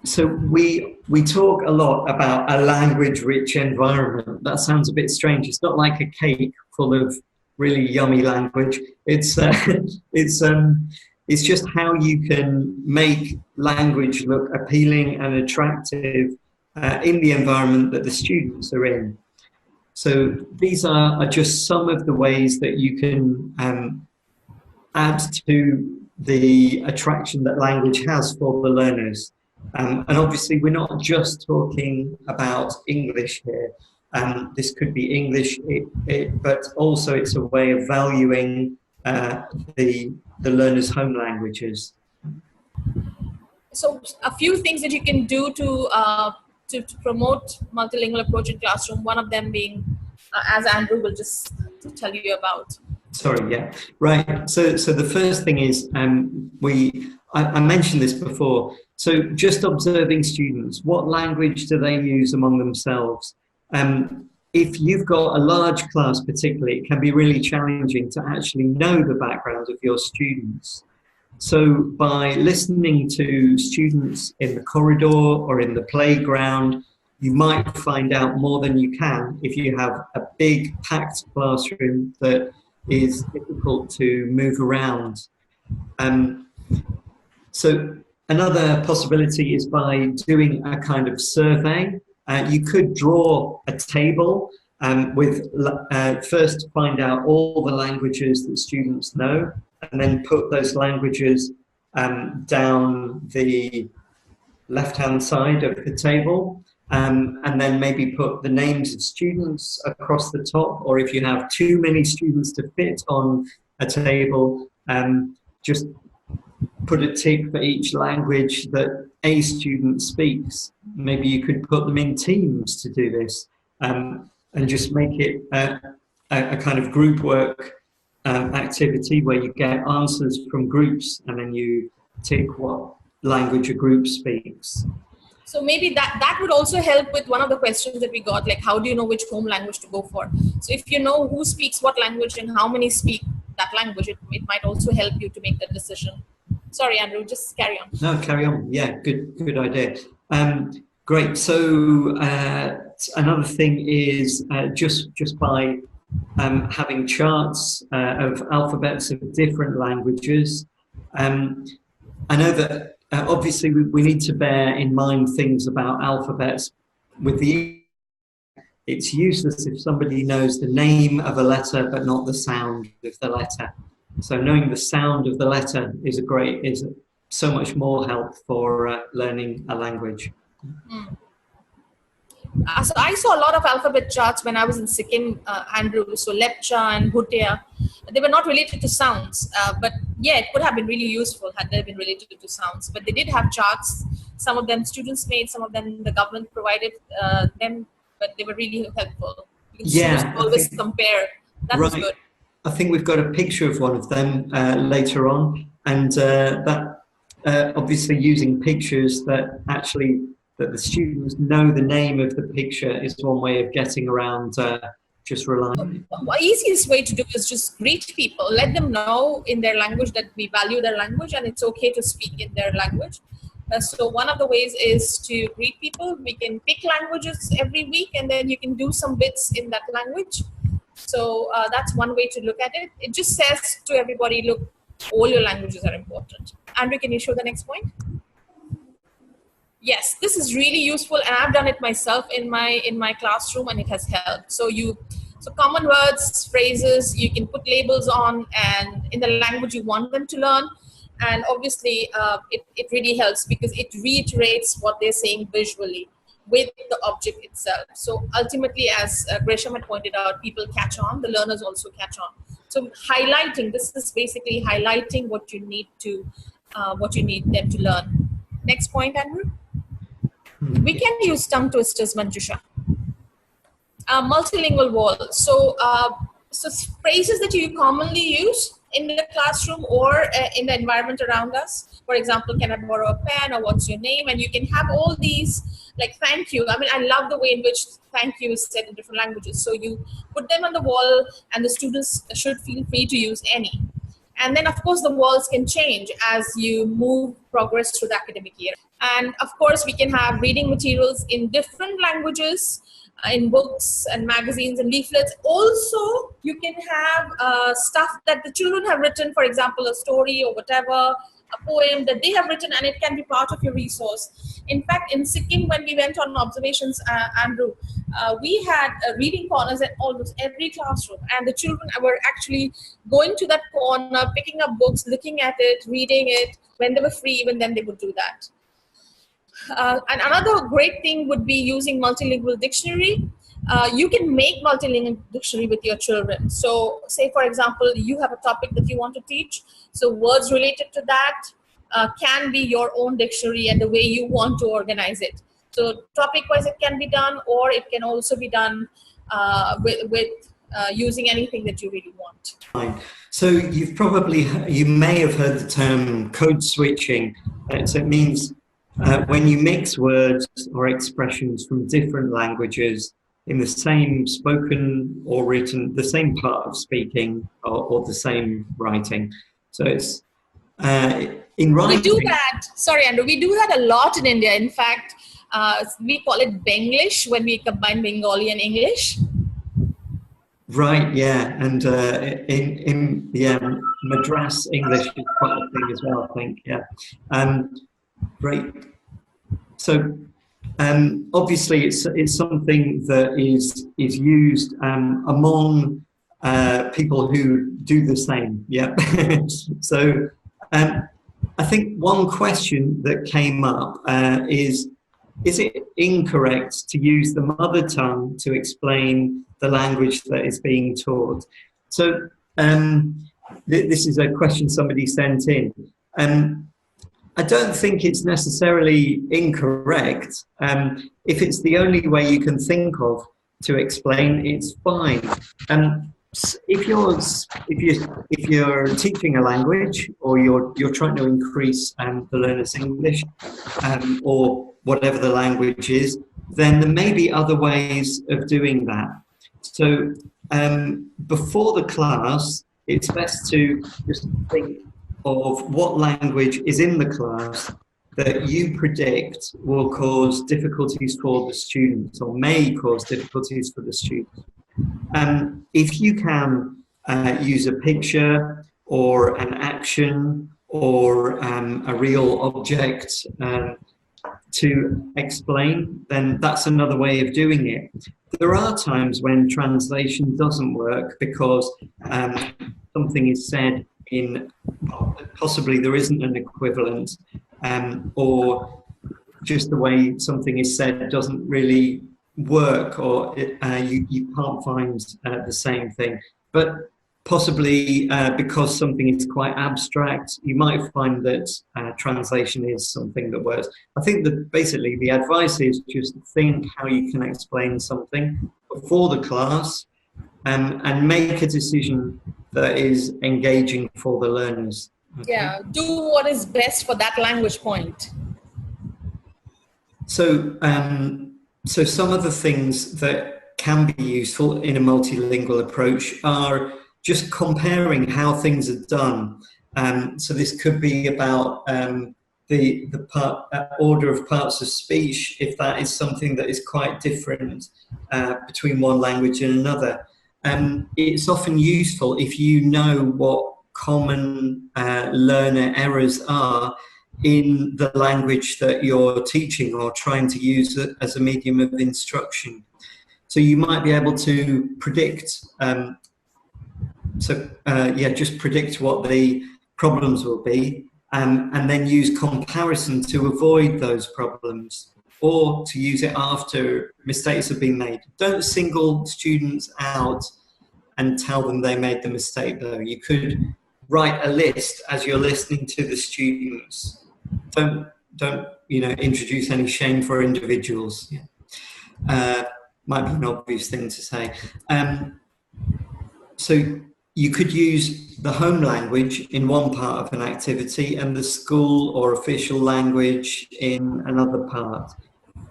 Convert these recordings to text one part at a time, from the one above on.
So we talk a lot about a language-rich environment. That sounds a bit strange. It's not like a cake full of really yummy language. It's it's just how you can make language look appealing and attractive in the environment that the students are in. So these are just some of the ways that you can add to the attraction that language has for the learners. And obviously, we're not just talking about English here. This could be English, but also it's a way of valuing the learners' home languages. So a few things that you can do to promote multilingual approach in classroom. One of them being, as Andrew will just tell you about. Sorry, yeah, right. So the first thing is I mentioned this before. So just observing students, what language do they use among themselves? If you've got a large class particularly, it can be really challenging to actually know the background of your students. So by listening to students in the corridor or in the playground, you might find out more than you can if you have a big packed classroom that is difficult to move around. So another possibility is by doing a kind of survey. You could draw a table with first find out all the languages that students know, and then put those languages down the left-hand side of the table, and then maybe put the names of students across the top, or if you have too many students to fit on a table, just put a tick for each language that a student speaks. Maybe you could put them in teams to do this, and just make it a kind of group work activity where you get answers from groups and then you tick what language a group speaks. So maybe that would also help with one of the questions that we got, like how do you know which home language to go for? So if you know who speaks what language and how many speak that language, it might also help you to make that decision. Sorry, Andrew, just carry on. No, carry on. Yeah, good idea. Great. So another thing is just by having charts of alphabets of different languages. I know that obviously we need to bear in mind things about alphabets. With it's useless if somebody knows the name of a letter but not the sound of the letter. So knowing the sound of the letter is so much more help for learning a language. Mm. So I saw a lot of alphabet charts when I was in Sikkim, Andrew. So Lepcha and Bhutia, they were not related to sounds, but yeah, it would have been really useful had they been related to sounds. But they did have charts. Some of them students made, some of them the government provided them, but they were really helpful. You can always compare. That was good. I think we've got a picture of one of them later on, and that obviously using pictures that the students know the name of the picture is one way of getting around just relying. The easiest way to do is just greet people, let them know in their language that we value their language and it's okay to speak in their language. So one of the ways is to greet people. We can pick languages every week and then you can do some bits in that language. So that's one way to look at it. It just says to everybody, look, all your languages are important. Andrew, can you show the next point? Yes, this is really useful, and I've done it myself in my classroom, and it has helped. So common words, phrases, you can put labels on, and in the language you want them to learn. And obviously, it really helps because it reiterates what they're saying visually with the object itself. So ultimately, as Gresham had pointed out, people catch on, the learners also catch on. So highlighting, this is basically highlighting what you need them to learn. Next point, Andrew. We can use tongue twisters, Manjusha. Multilingual wall. So phrases that you commonly use in the classroom or in the environment around us. For example, can I borrow a pen, or what's your name? And you can have all these, like thank you. I mean, I love the way in which thank you is said in different languages. So you put them on the wall and the students should feel free to use any. And then, of course, the walls can change as you progress through the academic year. And of course, we can have reading materials in different languages, in books and magazines and leaflets. Also, you can have stuff that the children have written, for example, a story or whatever, a poem that they have written, and it can be part of your resource. In fact, in Sikkim, when we went on observations, Andrew, we had reading corners at almost every classroom, and the children were actually going to that corner, picking up books, looking at it, reading it. When they were free, even then they would do that. And another great thing would be using multilingual dictionary. You can make multilingual dictionary with your children. So say, for example, you have a topic that you want to teach. So words related to that can be your own dictionary and the way you want to organize it. So topic-wise, it can be done, or it can also be done with using anything that you really want. Fine. So you may have heard the term code switching. So it means when you mix words or expressions from different languages in the same spoken or written, the same part of speaking or the same writing. So it's in writing. We do that. Sorry, Andrew. We do that a lot in India. In fact, we call it Benglish when we combine Bengali and English. Right. Yeah, and in Madras English is quite a thing as well, I think. Yeah. Great. So obviously it's something that is used among people who do the same. Yeah. So I think one question that came up is it incorrect to use the mother tongue to explain the language that is being taught? So this is a question somebody sent in. I don't think it's necessarily incorrect. If it's the only way you can think of to explain, it's fine. If you're teaching a language, or you're trying to increase the learner's English, or whatever the language is, then there may be other ways of doing that. So before the class, it's best to just think of what language is in the class that you predict will cause difficulties for the students, or may cause difficulties for the students. If you can use a picture or an action or a real object to explain, then that's another way of doing it. There are times when translation doesn't work because something is said in, possibly there isn't an equivalent, or just the way something is said doesn't really work, or you can't find the same thing. But possibly because something is quite abstract, you might find that translation is something that works. I think that basically the advice is just think how you can explain something before the class, and make a decision that is engaging for the learners. Okay? Yeah, do what is best for that language point. So, so some of the things that can be useful in a multilingual approach are just comparing how things are done. So this could be about the order of parts of speech, if that is something that is quite different between one language and another. It's often useful if you know what common learner errors are in the language that you're teaching or trying to use as a medium of instruction. So you might be able to predict, just predict what the problems will be, and then use comparison to avoid those problems, or to use it after mistakes have been made. Don't single students out and tell them they made the mistake, though. You could write a list as you're listening to the students. Don't introduce any shame for individuals. Might be an obvious thing to say. So you could use the home language in one part of an activity and the school or official language in another part.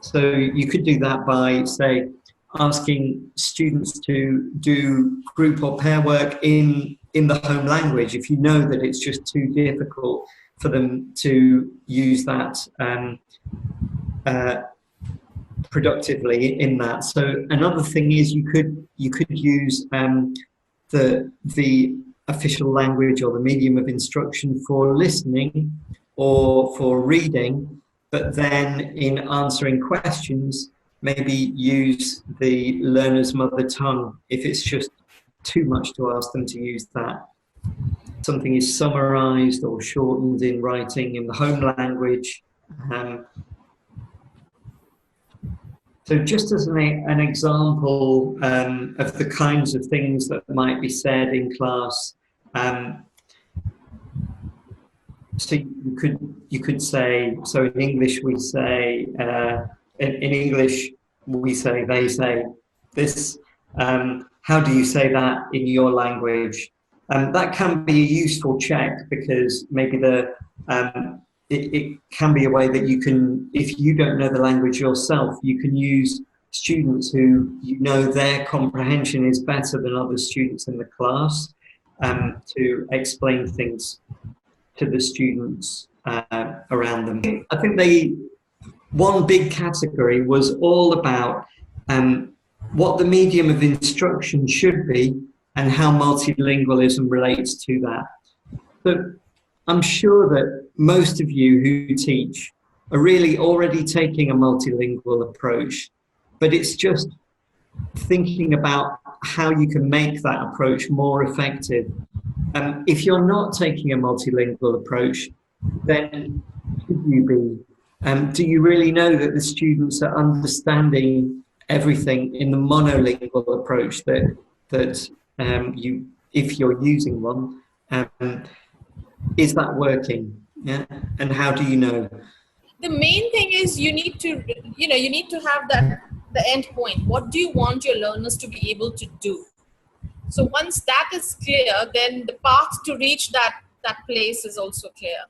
So you could do that by, say, asking students to do group or pair work in the home language if you know that it's just too difficult for them to use that productively in that. So another thing is you could use the official language or the medium of instruction for listening or for reading, but then in answering questions, maybe use the learner's mother tongue if it's just too much to ask them to use that. Something is summarized or shortened in writing in the home language. So just as an example of the kinds of things that might be said in class, so you could say, so in English we say, in English we say, they say this, how do you say that in your language? That can be a useful check because maybe it can be a way that you can, if you don't know the language yourself, you can use students who you know their comprehension is better than other students in the class to explain things to the students around them. I think one big category was all about what the medium of instruction should be and how multilingualism relates to that. But I'm sure that most of you who teach are really already taking a multilingual approach, but it's just thinking about how you can make that approach more effective. If you're not taking a multilingual approach, then should you be? Do you really know that the students are understanding everything in the monolingual approach that if you're using one, is that working? Yeah, and how do you know? The main thing is you need to have the end point. What do you want your learners to be able to do? So once that is clear, then the path to reach that place is also clear.